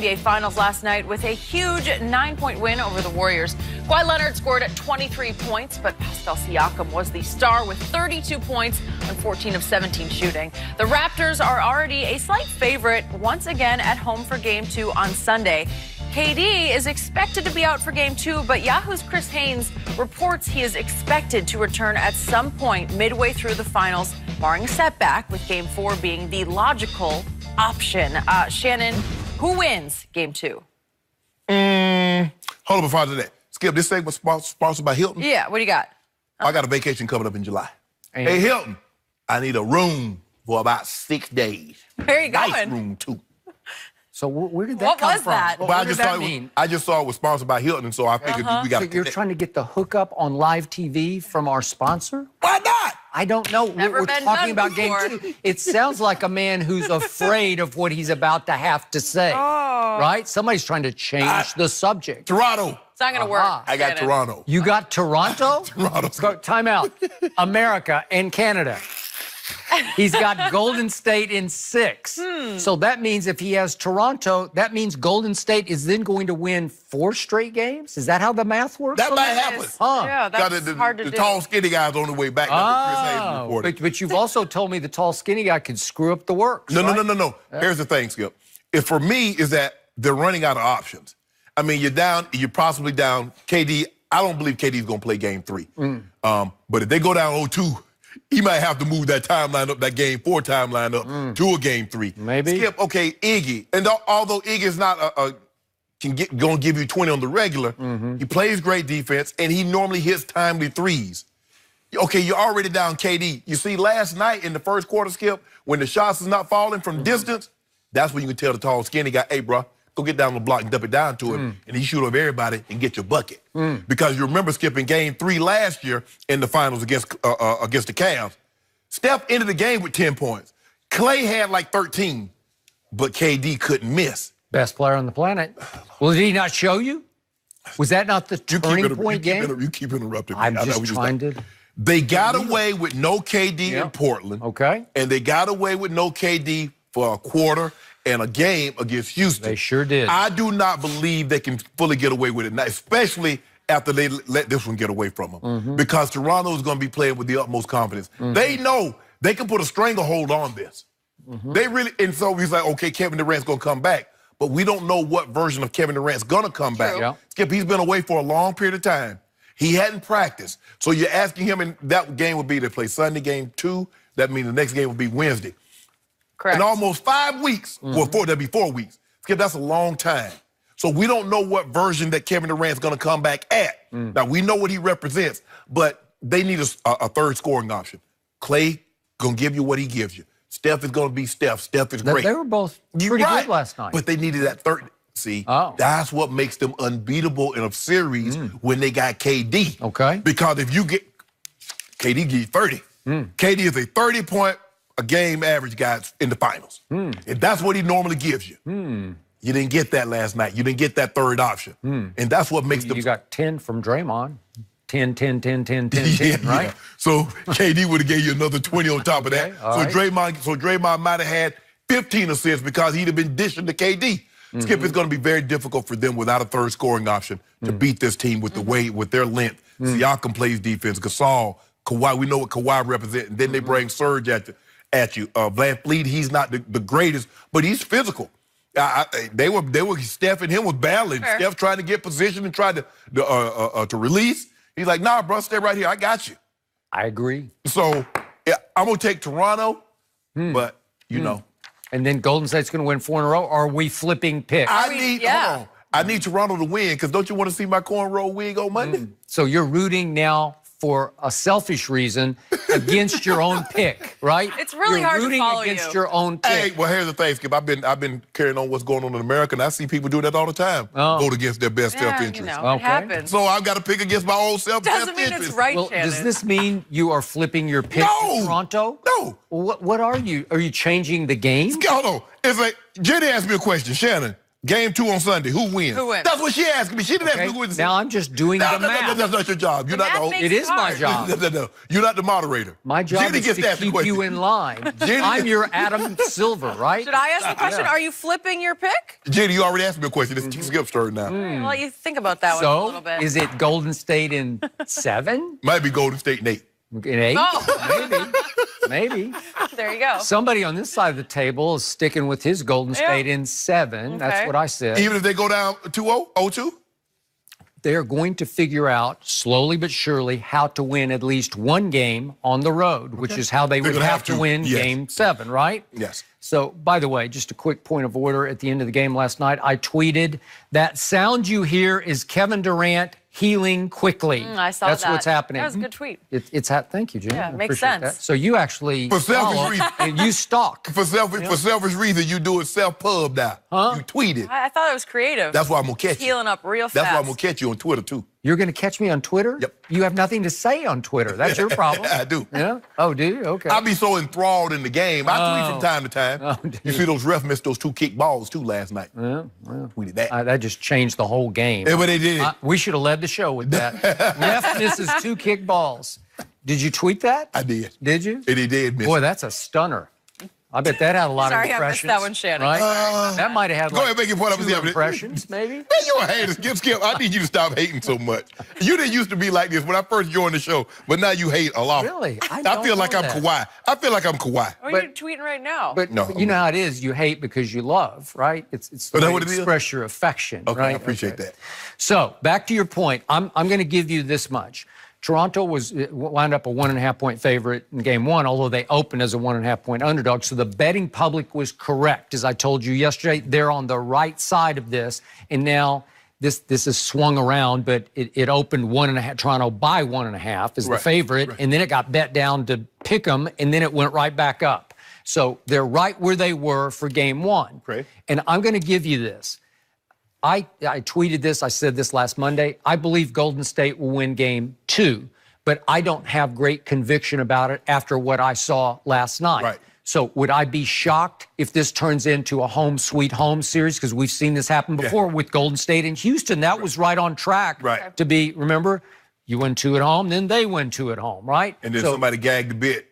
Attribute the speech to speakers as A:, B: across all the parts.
A: NBA Finals last night with a huge 9-point win over the Warriors. Kawhi Leonard scored 23 points, but Pascal Siakam was the star with 32 points on 14 of 17 shooting. The Raptors are already a slight favorite once again at home for Game 2 on Sunday. KD is expected to be out for Game 2, but Yahoo's Chris Haynes reports he is expected to return at some point midway through the finals, barring a setback, with Game 4 being the logical option. Shannon, who wins Game 2?
B: Hold on before I do that. Skip, this segment sponsored by Hilton.
A: Yeah, what do you got?
B: I got a vacation coming up in July. Hey, Hilton, I need a room for about 6 days.
A: Where are you going?
B: Nice room, too.
C: So where did that come from?
A: What was that?
C: What did that mean?
B: I just saw it was sponsored by Hilton, and so I figured we got to.
C: So you're trying to get the hookup on live TV from our sponsor?
B: Why not?
C: I don't know.
A: Never
C: We're
A: been
C: talking
A: done
C: about Game
A: before.
C: 2. It sounds like a man who's afraid of what he's about to have to say. Right? Somebody's trying to change the subject.
B: Toronto.
A: It's not going to work.
B: I got
A: Shannon.
B: Toronto.
C: You got Toronto?
B: Toronto.
C: Time out. America and Canada. He's got Golden State in 6. So that means if he has Toronto, that means Golden State is then going to win 4 straight games? Is that how the math works?
B: That
C: on
B: might happen.
A: Yeah, that's hard to
B: the
A: do.
B: tall, skinny guy's on the way back.
C: Oh, but you've also told me the tall, skinny guy could screw up the works.
B: No.
C: right?
B: Here's the thing, Skip. If for me is that they're running out of options. I mean, you're possibly down. KD, I don't believe KD's going to play Game 3. But if they go down 0-2, he might have to move that timeline up, that Game 4 timeline up to a Game 3.
C: Maybe.
B: Skip, okay, Iggy. And although Iggy's not going to give you 20 on the regular, he plays great defense, and he normally hits timely threes. Okay, you're already down KD. You see, last night in the first quarter, Skip, when the shots is not falling from distance, that's when you can tell the tall, skinny guy, hey, bro, go get down the block and dump it down to him, and he shoot over everybody and get your bucket. Because you remember, Skip, in Game 3 last year in the finals against the Cavs, Steph ended the game with 10 points. Clay had like 13, but KD couldn't miss.
C: Best player on the planet. Well, did he not show you? Was that not the turning point game?
B: You keep interrupting me.
C: I'm just trying to...
B: They got away with no KD in Portland.
C: Okay.
B: And they got away with no KD for a quarter and a game against Houston.
C: They sure did.
B: I do not believe they can fully get away with it now, especially after they let this one get away from them. Because Toronto is going to be playing with the utmost confidence. They know they can put a stranglehold on this. They really, and so he's like, okay, Kevin Durant's going to come back. But we don't know what version of Kevin Durant's going to come back.
C: Yeah.
B: Skip, he's been away for a long period of time. He hadn't practiced. So you're asking him, and that game would be to play Sunday, Game 2. That means the next game would be Wednesday.
A: Correct.
B: In almost 5 weeks, well, that'd be 4 weeks. Skip, that's a long time. So we don't know what version that Kevin Durant's going to come back at. Now, we know what he represents, but they need a third scoring option. Clay going to give you what he gives you. Steph is going to be Steph. Steph is great.
C: They were both pretty good last night.
B: But they needed that third. See, that's what makes them unbeatable in a series when they got KD.
C: Okay.
B: Because if you get, KD give you 30. KD is a 30-point-a-game average guy in the finals. And that's what he normally gives you. You didn't get that last night. You didn't get that third option. And that's what makes them.
C: You got 10 from Draymond. 10, 10, 10, 10, 10, 10, right?
B: Yeah. So KD would have gave you another 20 on top of that.
C: All right.
B: Draymond might have had 15 assists because he'd have been dishing to KD. Skip, it's going to be very difficult for them without a third scoring option to beat this team with the weight, with their length. Siakam plays defense. Gasol, Kawhi, we know what Kawhi represents. And then they bring Surge at you. VanVleet, he's not the greatest, but he's physical. They were Steph and him was battling.
A: Fair.
B: Steph trying to get position and tried to release. He's like, nah, bro, stay right here. I got you.
C: I agree.
B: So yeah, I'm going to take Toronto, but, you know.
C: And then Golden State's going to win 4 in a row, or are we flipping picks?
B: I need Toronto to win, because don't you want to see my cornrow wig on Monday?
C: So you're rooting now for a selfish reason against your own pick, right?
A: It's really hard to follow
C: you. Against
A: you.
C: your own pick.
B: Hey, well, here's the thing, Skip. I've been carrying on what's going on in America, and I see people do that all the time. Vote against their best self-interest.
A: You know, it happens.
B: So I've got to pick against my own self-interest.
A: Doesn't mean it's right,
C: Well,
A: Shannon.
C: does this mean you are flipping your pick to Toronto?
B: No.
C: What are you? Are you changing the game?
B: Hold on. It's like, Jenny asked me a question. Shannon, Game 2 on Sunday. Who wins?
A: Who wins?
B: That's what she asked me. She didn't ask me who wins.
C: Now I'm just doing the math.
B: That's not your job. You're not the host.
C: It is my job.
B: No. You're not the moderator.
C: My job is to keep you in line. I'm your Adam Silver, right?
A: Should I ask the question? Are you flipping your pick?
B: Jenny, you already asked me a question. It's skip story now.
A: I'll let you think about that one a little bit.
C: So, is it Golden State in 7?
B: Might be Golden State in 8.
C: In 8?
A: Oh.
C: Maybe.
A: There you go.
C: Somebody on this side of the table is sticking with his Golden State in 7. That's what I said.
B: Even if they go down 2-0, 0-2?
C: They're going to figure out, slowly but surely, how to win at least one game on the road, which is how they would have to win Game 7, right?
B: Yes.
C: So, by the way, just a quick point of order. At the end of the game last night, I tweeted, that sound you hear is Kevin Durant healing quickly.
A: I saw
C: That's
A: that.
C: what's happening.
A: That was a good tweet.
C: Thank you, Jim.
A: Yeah,
C: I
A: makes
C: appreciate
A: sense.
C: that. So you actually
B: For selfish
C: follow
B: reasons.
C: and you stalk.
B: For selfish reason, you do it self-pub now.
C: Huh?
B: You tweet it.
A: I thought it was creative.
B: That's why I'm going to catch you.
A: Healing up real fast.
B: That's why I'm going to catch you on Twitter, too.
C: You're going to catch me on Twitter?
B: Yep.
C: You have nothing to say on Twitter. That's your problem.
B: I do.
C: Yeah? Oh, do you? Okay.
B: I be so enthralled in the game. I tweet from time to time.
C: Oh, dude.
B: You see those refs missed those 2 kick balls, too, last night.
C: Yeah,
B: Tweeted that.
C: that just changed the whole game.
B: Yeah, but they did.
C: We should have led the show with that. Ref misses 2 kick balls. Did you tweet that?
B: I did.
C: Did you?
B: And he did miss.
C: Boy, that's a stunner. I bet that had a lot
A: Sorry,
C: of impressions.
A: I missed that one, Shannon.
C: Right? That might have had
B: Go ahead, make your point.
C: 2 impressions, maybe.
B: Man, you a hater. Skip. I need you to stop hating so much. You didn't used to be like this when I first joined the show, but now you hate a lot.
C: Really?
B: I feel like I'm Kawhi. I feel like I'm Kawhi.
A: What are you tweeting right now?
C: But
B: No.
C: you know how it is. You hate because you love, right? It's the
B: that
C: way
B: what
C: to
B: it is?
C: express your affection,
B: Okay,
C: right?
B: I appreciate that.
C: So back to your point. I'm going to give you this much. Toronto wound up a 1.5-point favorite in Game 1, although they opened as a 1.5-point underdog. So the betting public was correct, as I told you yesterday. They're on the right side of this, and now this has swung around. But it opened 1.5. Toronto by 1.5 as the favorite, and then it got bet down to pick 'em, and then it went right back up. So they're right where they were for Game 1.
B: Great.
C: And I'm going to give you this. I tweeted this. I said this last Monday. I believe Golden State will win Game 2, but I don't have great conviction about it after what I saw last night.
B: Right.
C: So would I be shocked if this turns into a home sweet home series? Because we've seen this happen before with Golden State and Houston. That was right on track to be, remember, you win 2 at home, then they win 2 at home, right?
B: And then somebody gagged the bit.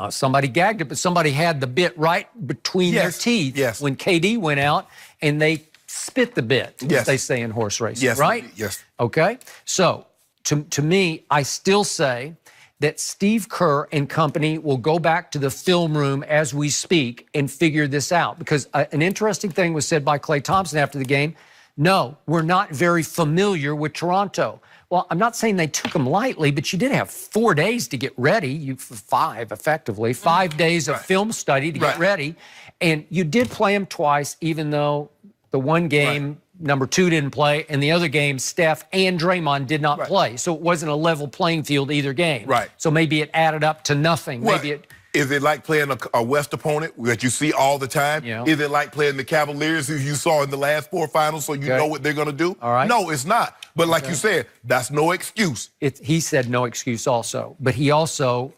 C: Somebody gagged it, but somebody had the bit right between their teeth when KD went out, and they spit the bit, as they say in horse racing, right?
B: Yes.
C: Okay? So, to me, I still say that Steve Kerr and company will go back to the film room as we speak and figure this out. Because an interesting thing was said by Klay Thompson after the game. No, we're not very familiar with Toronto. Well, I'm not saying they took them lightly, but you did have 4 days to get ready. 5, effectively. 5 days of film study to get ready. And you did play them twice, even though the one game, number 2 didn't play, and the other game, Steph and Draymond did not play. So it wasn't a level playing field either game. So maybe it added up to nothing. Maybe it...
B: Is it like playing a West opponent that you see all the time? Is it like playing the Cavaliers who you saw in the last 4 finals so you know what they're going to do? No, it's not. But like you said, that's no excuse.
C: He said no excuse also. But he also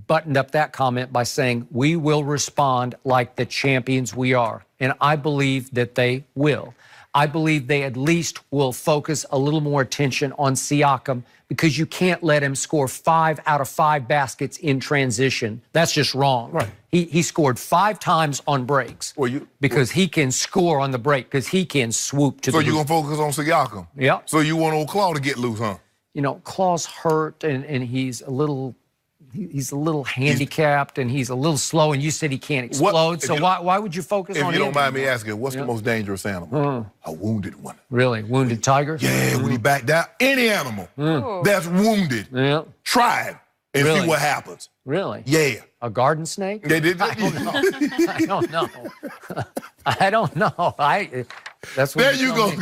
C: buttoned up that comment by saying, we will respond like the champions we are. And I believe that they will. I believe they at least will focus a little more attention on Siakam, because you can't let him score 5 out of 5 baskets in transition. That's just wrong. He scored 5 times on breaks because he can score on the break, because he can swoop to the
B: So you're going to focus on Siakam?
C: Yeah.
B: So you want old Claw to get loose, huh?
C: You know, Claw's hurt, and he's a little handicapped, and he's a little slow, and you said he can't explode. So why would you focus on him?
B: If you don't mind me asking, what's the most dangerous animal? A wounded one.
C: Really? Wounded tiger?
B: Yeah, when he back down. Any animal that's wounded, try it and see what happens.
C: Really?
B: Yeah.
C: A garden snake?
B: They did.
C: I don't know. I don't know. That's what
B: there you go.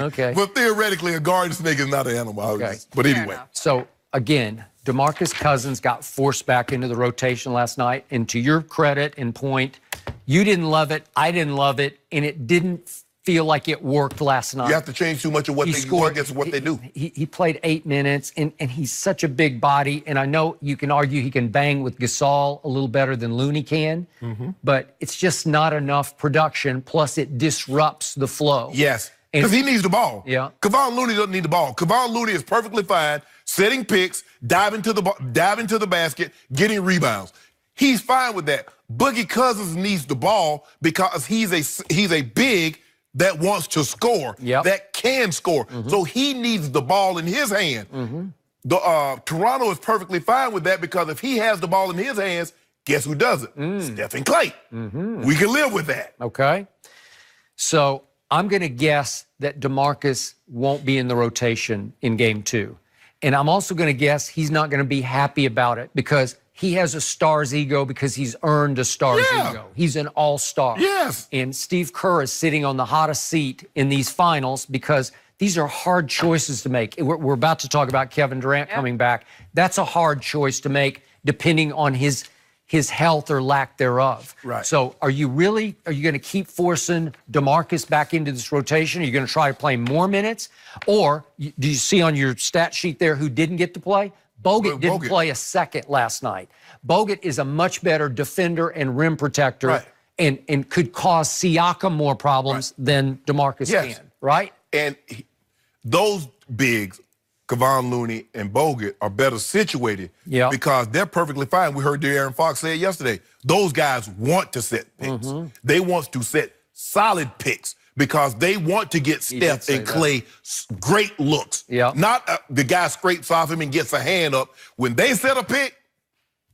C: Okay.
B: But theoretically, a garden snake is not an animal. But anyway.
C: So, again, DeMarcus Cousins got forced back into the rotation last night. And to your credit and point, you didn't love it, I didn't love it, and it didn't feel like it worked last night.
B: You have to change too much of what they score against what they do.
C: He played 8 minutes, and he's such a big body. And I know you can argue he can bang with Gasol a little better than Looney can, but it's just not enough production. Plus, it disrupts the flow.
B: Yes, because he needs the ball.
C: Yeah.
B: Kevon Looney doesn't need the ball. Kevon Looney is perfectly fine setting picks, diving to the basket, getting rebounds. He's fine with that. Boogie Cousins needs the ball because he's a big that wants to score, that can score. So he needs the ball in his hand. Toronto is perfectly fine with that because if he has the ball in his hands, guess who does it? Steph and Clay. We can live with that.
C: Okay. So I'm going to guess that DeMarcus won't be in the rotation in Game 2. And I'm also going to guess he's not going to be happy about it because he has a star's ego because he's earned a star's ego. He's an all-star.
B: Yes.
C: And Steve Kerr is sitting on the hottest seat in these finals because these are hard choices to make. We're about to talk about Kevin Durant coming back. That's a hard choice to make depending on his health or lack thereof.
B: Right.
C: So are you going to keep forcing DeMarcus back into this rotation? Are you going to try to play more minutes? Or do you see on your stat sheet there who didn't get to play? Bogut didn't play a second last night. Bogut is a much better defender and rim protector and could cause Siakam more problems than DeMarcus can, right?
B: And those bigs, Kevon Looney and Bogut, are better situated because they're perfectly fine. We heard De'Aaron Fox say it yesterday. Those guys want to set picks. They want to set solid picks because they want to get Steph and Clay great looks. Not the guy scrapes off him and gets a hand up. When they set a pick,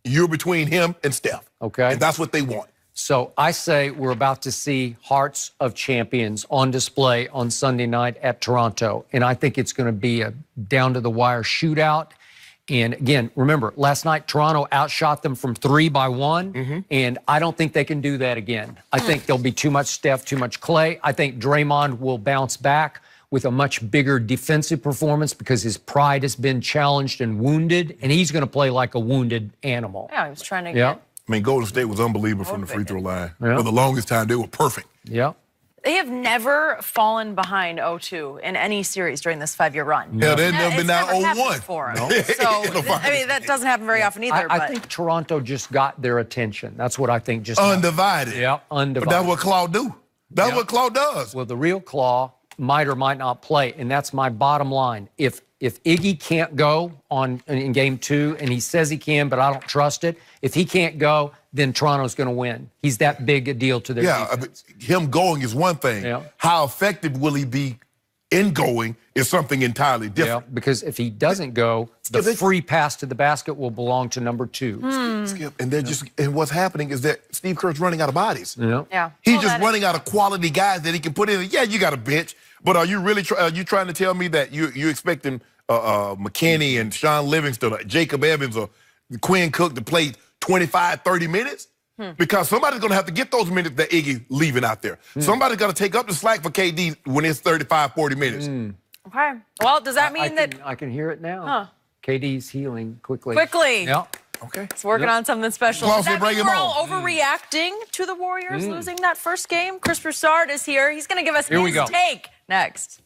B: you're between him and Steph.
C: Okay.
B: And that's what they want.
C: So I say we're about to see Hearts of Champions on display on Sunday night at Toronto. And I think it's going to be a down-to-the-wire shootout. And again, remember, last night Toronto outshot them from 3 by 1, and I don't think they can do that again. I think there'll be too much Steph, too much Clay. I think Draymond will bounce back with a much bigger defensive performance because his pride has been challenged and wounded, and he's going to play like a wounded animal.
A: Yeah, he was trying to get...
B: I mean, Golden State was unbelievable from the free throw line. For the longest time, they were perfect.
A: They have never fallen behind 0-2 in any series during this 5-year run.
B: Yeah, they've never been down
A: 0-1 for them. So, I mean, that doesn't happen very often either.
C: I think Toronto just got their attention. That's what I think just
B: undivided.
C: Undivided.
B: But that's what Claw do. That's what Claw does.
C: Well, the real Claw might or might not play, and that's my bottom line. If Iggy can't go in Game 2, and he says he can, but I don't trust it, if he can't go, then Toronto's going to win. He's that big a deal to their defense.
B: Him going is one thing. How effective will he be in going is something entirely different.
C: Because if he doesn't go, the free pass to the basket will belong to number 2.
B: Skip, and they're and what's happening is that Steve Kerr's running out of bodies.
C: He's
B: just running out of quality guys that he can put in. Yeah, you got a bench, but are you really trying to tell me that you're expecting McKinney and Sean Livingston, or Jacob Evans, or Quinn Cook to play 25, 30 minutes? Because somebody's going to have to get those minutes that Iggy leaving out there. Somebody's got to take up the slack for KD when it's 35, 40 minutes.
A: Okay. Well, does that mean that...
C: I can hear it now. KD's healing quickly.
B: Okay.
A: It's working on something special.
B: Does
A: that mean we're all overreacting to the Warriors losing that first game? Chris Broussard is here. He's going to give us his take next.